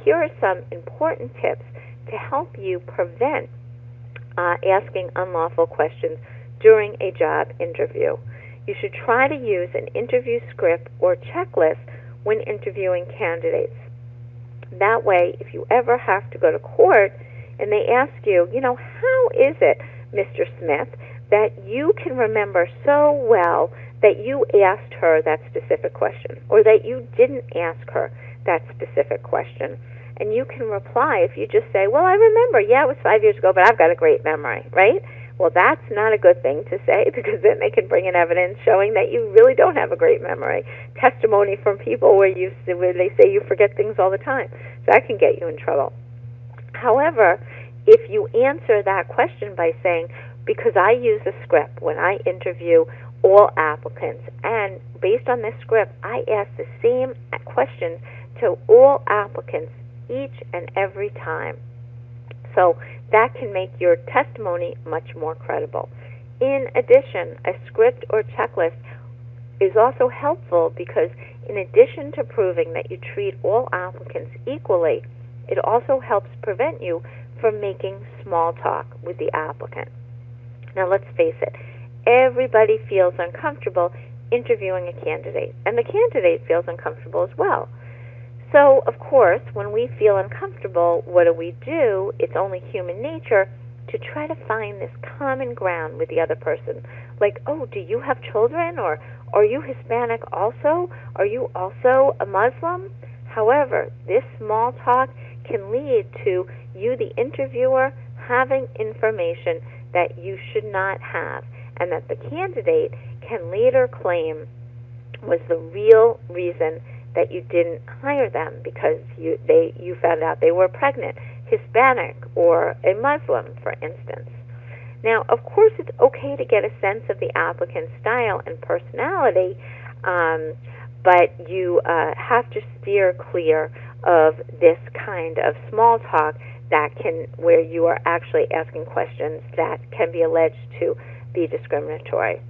here are some important tips to help you prevent asking unlawful questions during a job interview. You should try to use an interview script or checklist when interviewing candidates. That way, if you ever have to go to court and they ask you, how is it, Mr. Smith, that you can remember so well that you asked her that specific question, or that you didn't ask her that specific question? And you can reply if you just say, well, I remember, it was 5 years ago, but I've got a great memory, right? Well, that's not a good thing to say, because then they can bring in evidence showing that you really don't have a great memory. Testimony from people where they say you forget things all the time. So that can get you in trouble. However, if you answer that question by saying, because I use a script when I interview all applicants, and based on this script, I ask the same questions to all applicants each and every time. So that can make your testimony much more credible. In addition, a script or checklist is also helpful because in addition to proving that you treat all applicants equally, it also helps prevent you from making small talk with the applicant. Now let's face it, everybody feels uncomfortable interviewing a candidate, and the candidate feels uncomfortable as well. So, of course, when we feel uncomfortable, what do? It's only human nature to try to find this common ground with the other person. Like, oh, do you have children? Or are you Hispanic also? Are you also a Muslim? However, this small talk can lead to you, the interviewer, having information that you should not have, and that the candidate can later claim was the real reason that you didn't hire them, because you found out they were pregnant, Hispanic, or a Muslim, for instance. Now, of course, it's okay to get a sense of the applicant's style and personality, but you have to steer clear of this kind of small talk where you are actually asking questions that can be alleged to be discriminatory.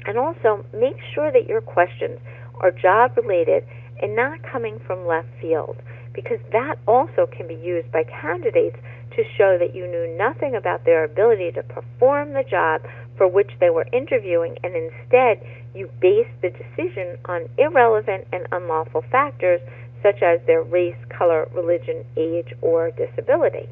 And also, make sure that your questions are job-related and not coming from left field, because that also can be used by candidates to show that you knew nothing about their ability to perform the job for which they were interviewing, and instead you based the decision on irrelevant and unlawful factors such as their race, color, religion, age, or disability.